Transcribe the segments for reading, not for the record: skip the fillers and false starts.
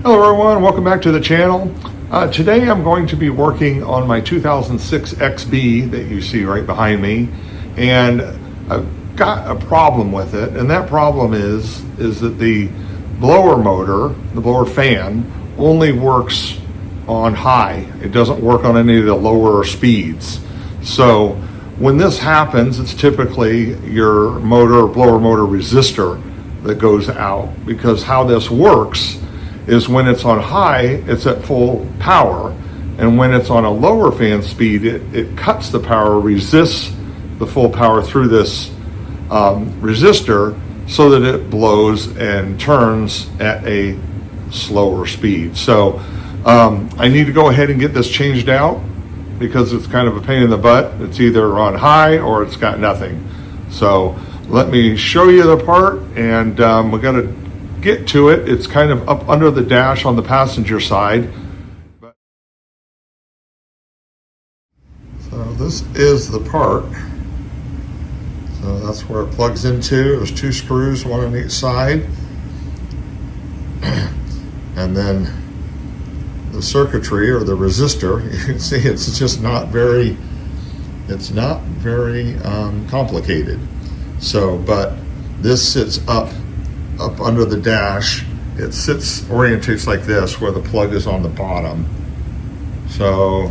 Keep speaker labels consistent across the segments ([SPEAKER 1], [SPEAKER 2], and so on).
[SPEAKER 1] Hello everyone, welcome back to the channel. Today I'm going to be working on my 2006 XB that you see right behind me, and I've got a problem with it, and that problem is that the blower motor, the blower fan, only works on high. It doesn't work on any of the lower speeds. So when this happens, it's typically your motor, blower motor resistor that goes out, because how this works is when it's on high, it's at full power, and when it's on a lower fan speed, it cuts the power, resists the full power through this resistor, so that it blows and turns at a slower speed. So I need to go ahead and get this changed out, because it's kind of a pain in the butt. It's either on high or it's got nothing. So let me show you the part, and we're going to get to it. It's kind of up under the dash on the passenger side. So this is the part. So that's where it plugs into. There's two screws, one on each side. And then the circuitry, or the resistor, you can see it's just not very, complicated. So, but this sits up under the dash. It orientates like this, where the plug is on the bottom. So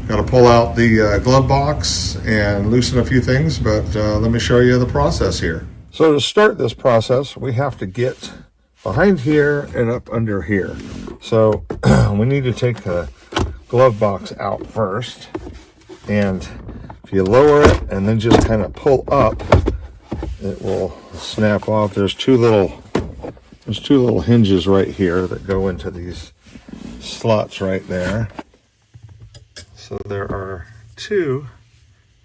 [SPEAKER 1] got to pull out the glove box and loosen a few things, but let me show you the process here. So to start this process, we have to get behind here and up under here. So we need to take the glove box out first, and if you lower it and then just kind of pull up, it will snap off. There's two little hinges right here that go into these slots right there. So there are two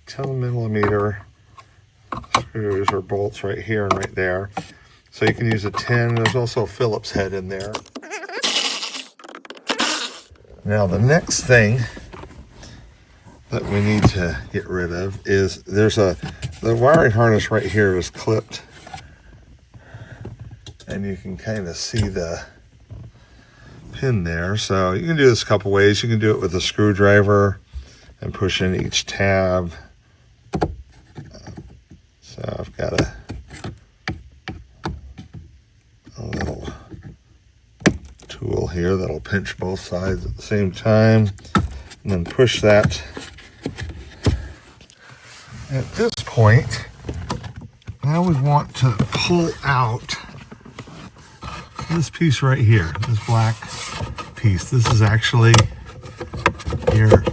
[SPEAKER 1] 10mm screws or bolts right here and right there. So you can use a 10. There's also a Phillips head in there. Now the next thing that we need to get rid of is the wiring harness right here is clipped, and you can kind of see the pin there. So you can do this a couple ways. You can do it with a screwdriver and push in each tab. So I've got a little tool here that'll pinch both sides at the same time, and then push that. At this point, now we want to pull out this piece right here, this black piece. This is actually your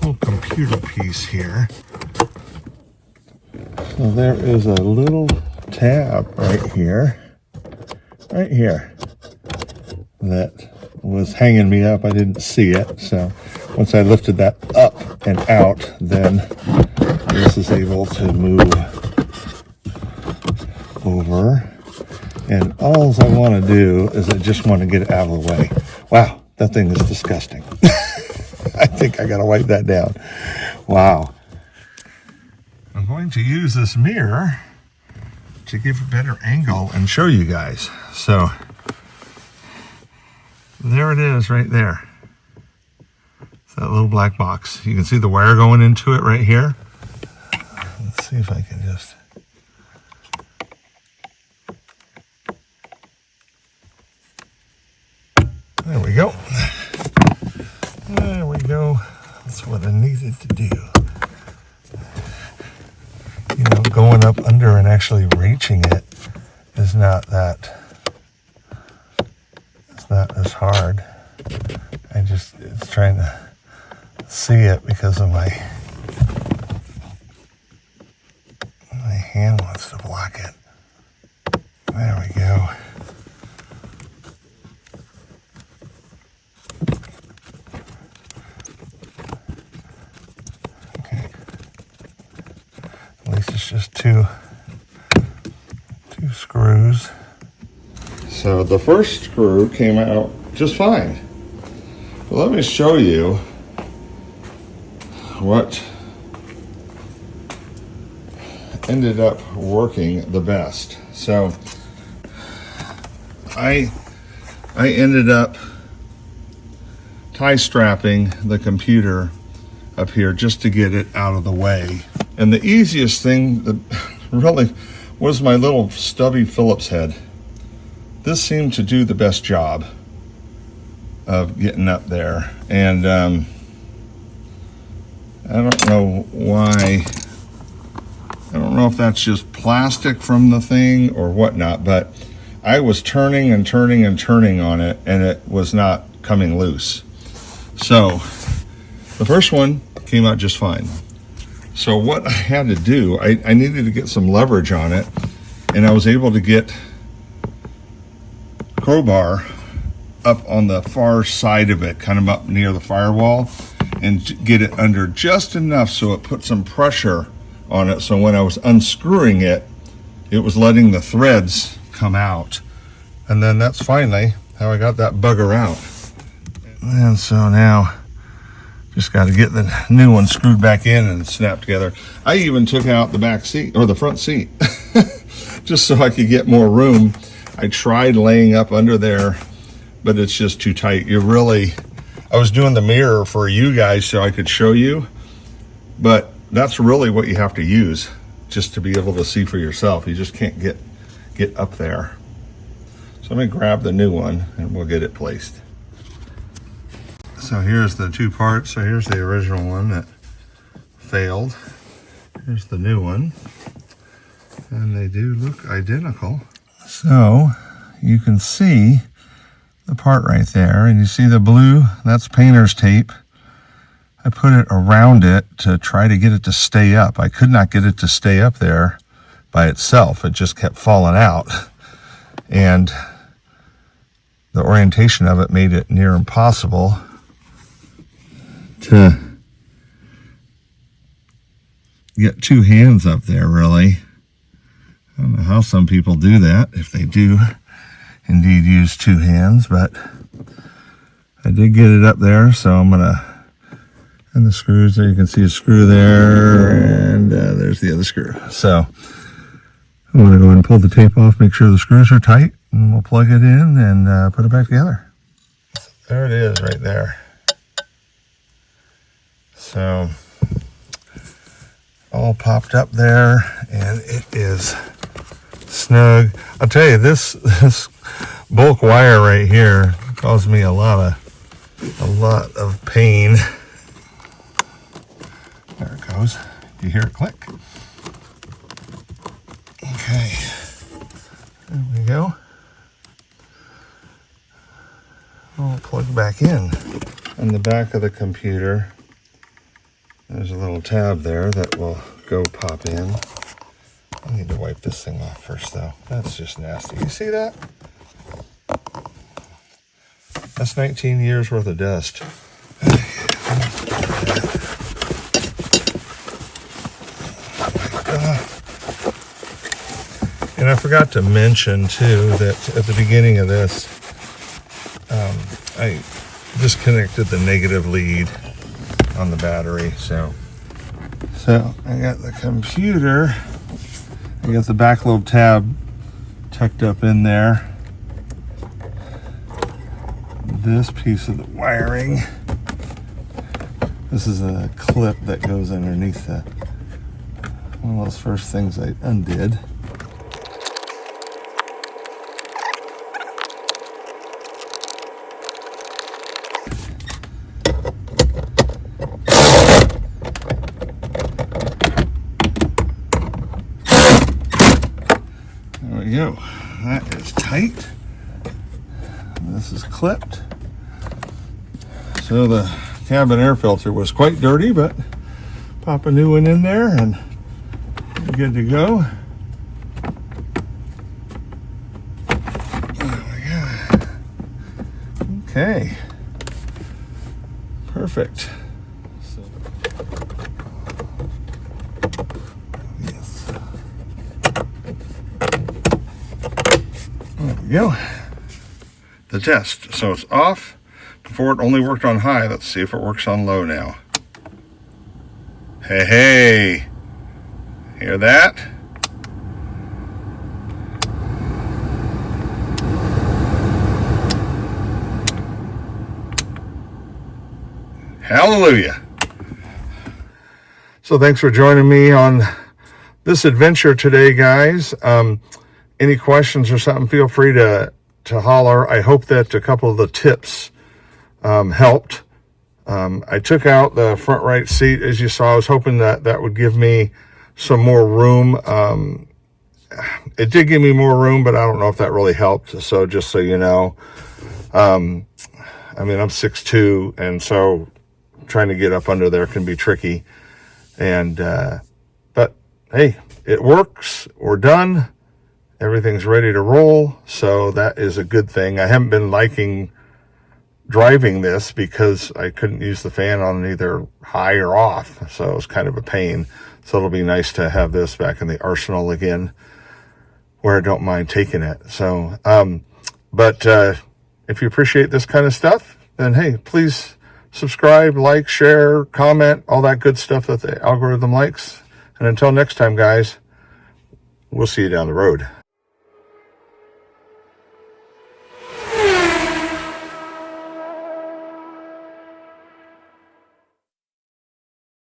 [SPEAKER 1] little computer piece here. So there is a little tab right here, that was hanging me up. I didn't see it, so once I lifted that up and out, then this is able to move over. And all I want to do is I just want to get it out of the way. Wow, that thing is disgusting. I think I got to wipe that down. Wow. I'm going to use this mirror to give a better angle and show you guys. So there it is right there. It's that little black box. You can see the wire going into it right here. Let's see if I can just... There we go. There we go. That's what I needed to do. You know, going up under and actually reaching it is not as hard. It's trying to see it because of my hand wants to block it. There we go. Okay. At least it's just two screws. So the first screw came out just fine. But let me show you what ended up working the best. So I ended up tie strapping the computer up here just to get it out of the way. And the easiest thing that really was my little stubby Phillips head. This seemed to do the best job of getting up there. And I don't know why. I don't know if that's just plastic from the thing or whatnot, but I was turning and turning and turning on it, and it was not coming loose. So the first one came out just fine. So what I had to do, I needed to get some leverage on it, and I was able to get crowbar up on the far side of it, kind of up near the firewall, and get it under just enough so it put some pressure on it. So when I was unscrewing it, it was letting the threads come out. And then that's finally how I got that bugger out. And so now just got to get the new one screwed back in and snapped together. I even took out the back seat, or the front seat, just so I could get more room. I tried laying up under there, but it's just too tight. I was doing the mirror for you guys so I could show you, but that's really what you have to use just to be able to see for yourself. You just can't get up there. So let me grab the new one and we'll get it placed. So here's the two parts. So here's the original one that failed. Here's the new one. And they do look identical. So you can see the part right there, and you see the blue, that's painter's tape. I put it around it to try to get it to stay up. I could not get it to stay up there by itself. It just kept falling out. And the orientation of it made it near impossible to get two hands up there, really. I don't know how some people do that, if they do indeed use two hands, but I did get it up there, so I'm gonna, and the screws there, you can see a screw there, and there's the other screw. So I'm gonna go ahead and pull the tape off, make sure the screws are tight, and we'll plug it in and put it back together. There it is right there. So all popped up there, and it is snug. I'll tell you, this bulk wire right here caused me a lot of pain. There it goes. You hear it click? Okay, there we go. I'll plug back in. On the back of the computer, there's a little tab there that will go pop in. I need to wipe this thing off first, though. That's just nasty. You see that? That's 19 years worth of dust. And I forgot to mention, too, that at the beginning of this, I disconnected the negative lead on the battery. So I got the computer. I got the back lobe tab tucked up in there. This piece of the wiring, this is a clip that goes underneath the, one of those first things I undid. There we go. That is tight. This is clipped. So the cabin air filter was quite dirty, but pop a new one in there and you're good to go. There we go. Okay. Perfect. So, yes. There we go. The test. So it's off. Before it only worked on high. Let's see if it works on low now. Hey, hey. Hear that? Hallelujah. So thanks for joining me on this adventure today, guys. Any questions or something, feel free to holler. I hope that a couple of the tips helped. I took out the front right seat, as you saw. I was hoping that would give me some more room. It did give me more room, but I don't know if that really helped. So just so you know, I mean, I'm 6'2", and so trying to get up under there can be tricky. And but hey, it works. We're done. Everything's ready to roll. So that is a good thing. I haven't been liking driving this because I couldn't use the fan on either high or off. So it was kind of a pain. So it'll be nice to have this back in the arsenal again, where I don't mind taking it. So, but if you appreciate this kind of stuff, then hey, please subscribe, like, share, comment, all that good stuff that the algorithm likes. And until next time, guys, we'll see you down the road.